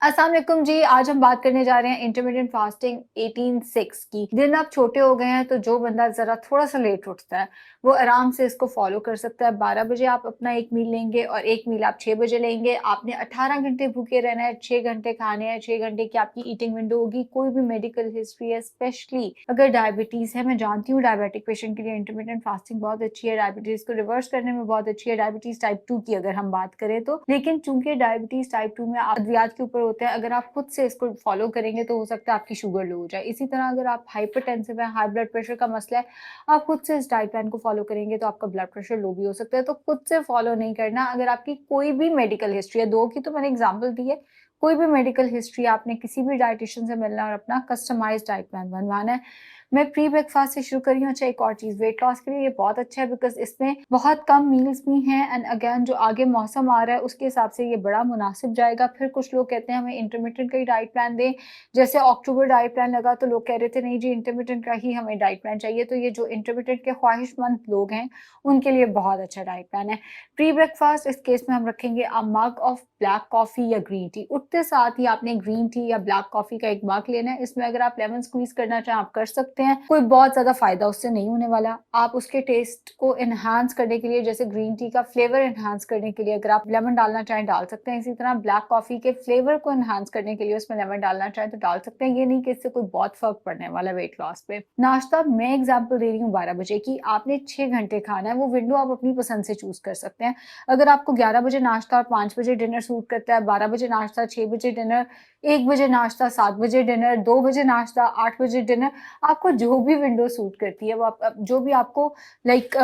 अस्सलाम वालेकुम जी। आज हम बात करने जा रहे हैं इंटरमिटेंट फास्टिंग 18/6 की। दिन अब छोटे हो गए हैं तो जो बंदा ज़रा थोड़ा-सा लेट उठता है, वो आराम से इसको फ़ॉलो कर सकता है। 12 बजे आप अपना 1 मील लेंगे और 1 मील आप 6 बजे लेंगे। आपने 18 घंटे भूखे रहना है, 6 घंटे खाने हैं, 6 घंटे की आपकी ईटिंग विंडो होगी। कोई भी मेडिकल हिस्ट्री है, स्पेशली अगर डायबिटीज़ है, मैं जानती हूँ डायबिटिक पेशेंट के लिए इंटरमिटेंट फास्टिंग बहुत अच्छी है, डायबिटीज़ को रिवर्स करने में बहुत अच्छी है, डायबिटीज़ टाइप 2 की अगर हम बात करें तो। लेकिन चूँकि डायबिटीज़ टाइप 2 में अद्वियात के ऊपर होते हैं, अगर आप खुद से इसको फॉलो करेंगे तो हो सकता है आपकी शुगर लो हो जाए। इसी तरह अगर आप हाइपरटेंसिव है, हाई ब्लड प्रेशर का मसला है, आप खुद से इस डाइट प्लान को फॉलो करेंगे तो आपका ब्लड प्रेशर लो भी हो सकता है। तो खुद से फॉलो नहीं करना। अगर आपकी कोई भी मेडिकल हिस्ट्री है, 2 की तो मैंने एग्ज़ाम्पल दी है, कोई भी मेडिकल हिस्ट्री आपने किसी भी डायटीशियन से मिलना और अपना कस्टमाइज़्ड डाइट प्लान बनवाना है। मैं प्री ब्रेकफास्ट से शुरू कर रही हूँ। अच्छा, एक और चीज़, वेट लॉस के लिए ये बहुत अच्छा है बिकॉज़ इसमें बहुत कम मील्स भी हैं एंड अगेन जो आगे मौसम आ रहा है उसके हिसाब से ये बड़ा मुनासिब जाएगा। फिर कुछ लोग कहते हैं हमें इंटरमिटेंट का ही डाइट प्लान दें। जैसे अक्टूबर डाइट प्लान लगा तो लोग कह रहे थे नहीं जी इंटरमिटेंट का ही हमें डाइट प्लान चाहिए। तो ये जो इंटरमिटेंट के ख्वाहिशमंद लोग हैं, उनके लिए बहुत अच्छा डाइट प्लान है। प्री ब्रेकफास्ट इस केस में हम रखेंगे अ मग ऑफ ब्लैक कॉफ़ी या ग्रीन टी। उठते साथ ही आपने ग्रीन टी या ब्लैक कॉफ़ी का एक मग लेना है। इसमें अगर आप लेमन स्क्वीज़ करना चाहें आप कर सकते हैं। कोई बहुत ज़्यादा फ़ायदा उससे नहीं होने वाला। आप उसके टेस्ट को एनहांस करने के लिए जैसे ग्रीन टी का फ्लेवर एनहांस करने के लिए अगर आप लेमन डालना चाहें डाल सकते हैं। इसी तरह ब्लैक कॉफ़ी के फ्लेवर को एनहांस करने के लिए उसमें लेमन डालना चाहें तो डाल सकते हैं। ये नहीं कि इससे कोई बहुत फ़र्क पड़ने वाला है वेट लॉस पे। नाश्ता मैं एग्ज़ाम्पल दे रही हूँ 12 बजे की। आपने 6 घंटे खाना है, वो विंडो आप अपनी पसंद से चूज़ कर सकते हैं। अगर आपको 11 बजे नाश्ता और 5 बजे डिनर सूट करता है, 12 बजे नाश्ता, 6 बजे डिनर, 1 बजे नाश्ता, 7 बजे डिनर, 2 बजे नाश्ता, 8 बजे डिनर, आपको जो भी विंडो सूट करती है वो आप जो भी आपको लाइक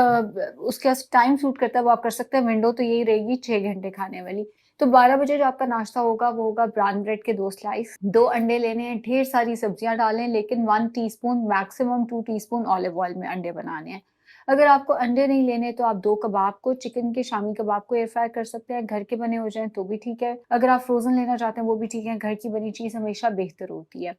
उसका टाइम सूट करता है वो आप कर सकते हैं। विंडो तो यही रहेगी 6 घंटे खाने वाली। तो 12 बजे जो आपका नाश्ता होगा वो होगा ब्राउन ब्रेड के 2 स्लाइस, 2 अंडे लेने हैं, ढेर सारी सब्जियाँ डालें लेकिन 1 teaspoon maximum 2 teaspoon olive oil में अंडे बनाने हैं। अगर आपको अंडे नहीं लेने तो आप 2 कबाब को, चिकन के शामी कबाब को एयर फ्राई कर सकते हैं। घर के बने हो जाएँ तो भी ठीक है। अगर आप फ्रोज़न लेना चाहते हैं वो भी ठीक है। घर की बनी चीज़ हमेशा बेहतर होती है।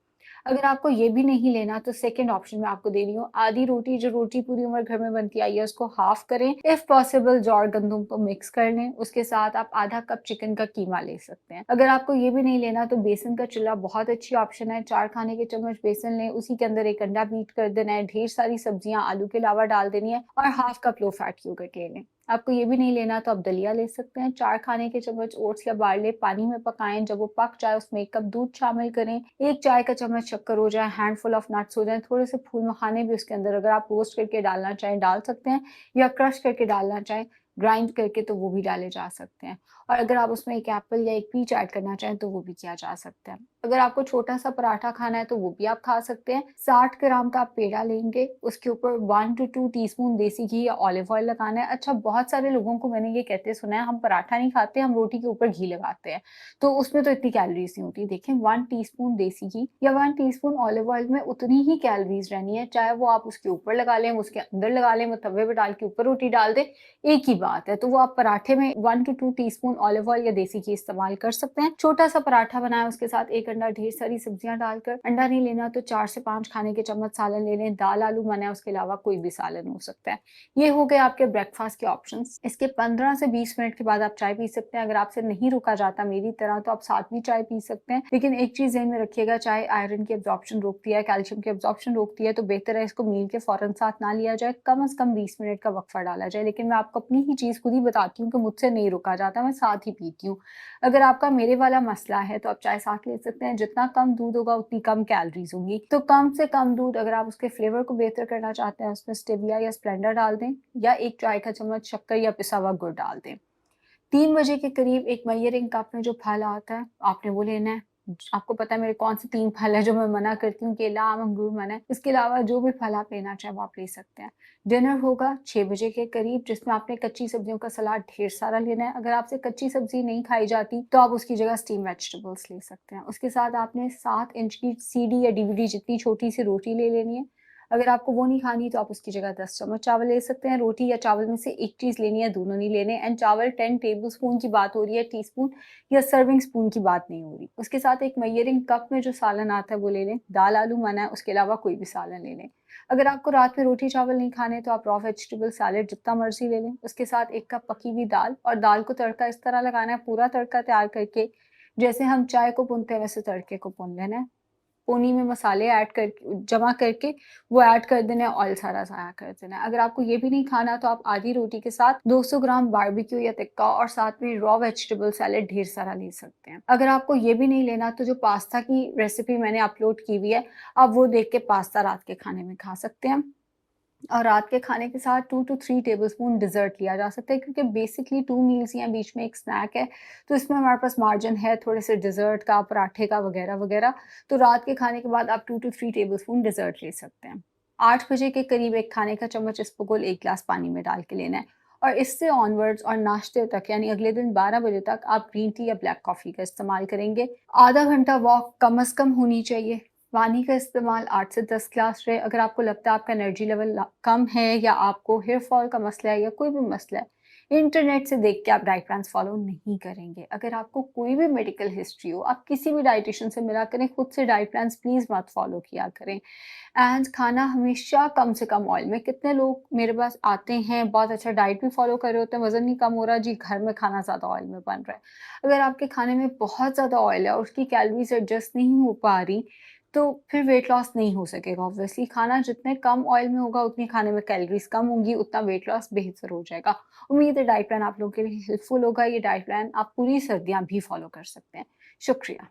अगर आपको ये भी नहीं लेना तो सेकंड ऑप्शन मैं आपको दे रही हूँ, आधी रोटी, जो रोटी पूरी उम्र घर में बनती आई है उसको हाफ करें। इफ पॉसिबल जौ गंदुम को मिक्स कर लें। उसके साथ आप आधा कप चिकन का कीमा ले सकते हैं। अगर आपको ये भी नहीं लेना तो बेसन का चिल्ला बहुत अच्छी ऑप्शन है। 4 खाने के चम्मच बेसन लें, उसी के अंदर 1 अंडा बीट कर देना है, ढेर सारी सब्जियाँ आलू के अलावा डाल देनी है और half cup low fat yogurt ले लें। आपको ये भी नहीं लेना तो आप दलिया ले सकते हैं। 4 खाने के चम्मच ओट्स या बार्ले पानी में पकाएं, जब वो पक जाए उसमें 1 कप दूध शामिल करें, 1 चाय का चम्मच शक्कर हो जाए, हैंडफुल ऑफ नट्स हो जाए, थोड़े से फूल मखाने भी उसके अंदर अगर आप रोस्ट करके डालना चाहें डाल सकते हैं या क्रश करके डालना चाहें, ग्राइंड करके तो वो भी डाले जा सकते हैं। और अगर आप उसमें 1 एप्पल या 1 पीच ऐड करना चाहें तो वो भी किया जा सकता है। अगर आपको छोटा-सा पराठा खाना है तो वो भी आप खा सकते हैं। 60 ग्राम का आप पेड़ा लेंगे, उसके ऊपर 1 टू 2 टीस्पून देसी घी या ऑलिव ऑयल लगाना है। अच्छा, बहुत सारे लोगों को मैंने ये कहते सुना है हम पराठा नहीं खाते, हम रोटी के ऊपर घी लगाते हैं, तो उसमें तो इतनी कैलोरीज़ नहीं होती। देखें 1 टीस्पून देसी घी या 1 टीस्पून ऑलिव ऑयल में उतनी ही कैलोरीज़ रहनी है, चाहे वो आप उसके ऊपर लगा लें, उसके अंदर लगा लें, वो तवे पे डाल के ऊपर रोटी डाल दें, एक ही बात है। तो वो आप पराठे में 1 टू 2 टीस्पून ऑलिव ऑयल या देसी घी इस्तेमाल कर सकते हैं। छोटा-सा पराठा बनाएँ, उसके साथ 1 अंडा, ढेर सारी सब्जियाँ डालकर। अंडा नहीं लेना तो 4 से 5 खाने के चम्मच सालन ले लें, दाल आलू मना है, उसके अलावा कोई भी सालन हो सकता है। ये हो गए आपके ब्रेकफास्ट के ऑप्शंस। इसके 15 से 20 मिनट के बाद आप चाय पी सकते हैं। अगर आपसे नहीं रुका जाता मेरी तरह तो आप साथ भी चाय पी सकते हैं। लेकिन एक चीज़ ज़हन में रखिएगा, चाय आयरन की एब्ज़ॉर्प्शन रोकती है, कैल्शियम की एब्ज़ॉर्प्शन रोकती है, तो बेहतर है इसको मील के फ़ौरन साथ ना लिया जाए, कम से कम 20 मिनट का वक़फ़ा डाला जाए। लेकिन मैं आपको अपनी ही चीज़ खुद ही बताती हूँ कि मुझसे नहीं रुका जाता, मैं साथ ही पीती हूँ। अगर आपका मेरे वाला मसला है तो आप चाय साथ ले सकते हैं। जितना कम दूध होगा उतनी कम कैलोरीज़ होंगी। तो कम से कम दूध, अगर आप उसके फ्लेवर को बेहतर करना चाहते हैं उसमें स्टेविया या स्प्लेंडर डाल दें या 1 चाय का चम्मच शक्कर या पिसा हुआ गुड़ डाल दें। 3 बजे के करीब एक मेजरिंग कप में जो फल आता है, आपने वो लेना है। आपको पता है मेरे कौन से 3 फल हैं जो मैं मना करती हूँ, केला, आम, अंगूर मना है। इसके अलावा जो भी फल आप लेना चाहें वो आप ले सकते हैं। डिनर होगा 6 बजे के करीब, जिसमें आपने कच्ची सब्जियों का सलाद ढेर सारा लेना है। अगर आपसे कच्ची सब्जी नहीं खाई जाती तो आप उसकी जगह स्टीम वेजिटेबल्स ले सकते हैं। उसके साथ आपने 7 इंच की सीडी या डीवीडी जितनी छोटी सी रोटी ले लेनी है। अगर आपको वो नहीं खानी तो आप उसकी जगह 10 चम्मच चावल ले सकते हैं। रोटी या चावल में से एक चीज़ लेनी है, दोनों नहीं लेने। एंड चावल 10 टेबलस्पून की बात हो रही है, टीस्पून या सर्विंग स्पून की बात नहीं हो रही। उसके साथ एक मेजरिंग कप में जो सालन आता है वो ले लें। दाल आलू मना है, उसके अलावा कोई भी सालन ले लें। अगर आपको रात में रोटी चावल नहीं खाने तो आप रॉ वेजिटेबल सैलेड जितना मर्ज़ी ले लें। उसके साथ 1 कप पकी हुई दाल, और दाल को तड़का इस तरह लगाना है, पूरा तड़का तैयार करके जैसे हम चाय को भूनते हैं वैसे तड़के को भून लेना है। पोनी में मसाले ऐड कर जमा करके वो ऐड कर देना है, ऑयल सारा ज़ाया कर देना है। अगर आपको ये भी नहीं खाना तो आप आधी रोटी के साथ 200 ग्राम बारबेक्यू या टिक्का और साथ में रॉ वेजिटेबल सैलेड ढेर सारा ले सकते हैं। अगर आपको ये भी नहीं लेना तो जो पास्ता की रेसिपी मैंने अपलोड की हुई है, आप वो देख के पास्ता रात के खाने में खा सकते हैं। और रात के खाने के साथ 2 टू 3 टेबलस्पून डिज़र्ट लिया जा सकता है, क्योंकि बेसिकली 2 मील्स ही हैं, बीच में एक स्नैक है, तो इसमें हमारे पास मार्जिन है थोड़े से डिज़र्ट का, पराठे का वगैरह-वगैरह। तो रात के खाने के बाद आप 2 टू 3 टेबलस्पून डिज़र्ट ले सकते हैं। 8 बजे के करीब एक खाने का चम्मच इसबगोल 1 ग्लास पानी में डाल के लेना है, और इससे ऑनवर्ड्स और नाश्ते तक यानी अगले दिन 12 बजे तक आप ग्रीन टी या ब्लैक कॉफ़ी का इस्तेमाल करेंगे। आधा घंटा वॉक कम से कम होनी चाहिए। पानी का इस्तेमाल 8 से 10 ग्लास रहे। अगर आपको लगता है आपका एनर्जी लेवल कम है या आपको हेयर फॉल का मसला है या कोई भी मसला है, इंटरनेट से देख के आप डाइट प्लान्स फॉलो नहीं करेंगे। अगर आपको कोई भी मेडिकल हिस्ट्री हो, आप किसी भी डाइटिशियन से मिला करें, खुद से डाइट प्लान्स प्लीज़ मत फॉलो किया करें। एंड खाना हमेशा कम से कम ऑयल में। कितने लोग मेरे पास आते हैं, बहुत अच्छा डाइट भी फॉलो कर रहे होते हैं, वज़न नहीं कम हो रहा जी, घर में खाना ज़्यादा ऑयल में बन रहा है। अगर आपके खाने में बहुत ज़्यादा ऑयल है और उसकी कैलोरीज़ एडजस्ट नहीं हो पा रही, तो फिर वेट लॉस नहीं हो सकेगा ऑब्वियसली। खाना जितने कम ऑयल में होगा, उतनी खाने में कैलोरीज़ कम होंगी, उतना वेट लॉस बेहतर हो जाएगा। उम्मीद है डाइट प्लान आप लोगों के लिए हेल्पफुल होगा। ये डाइट प्लान आप पूरी सर्दियाँ भी फॉलो कर सकते हैं। शुक्रिया।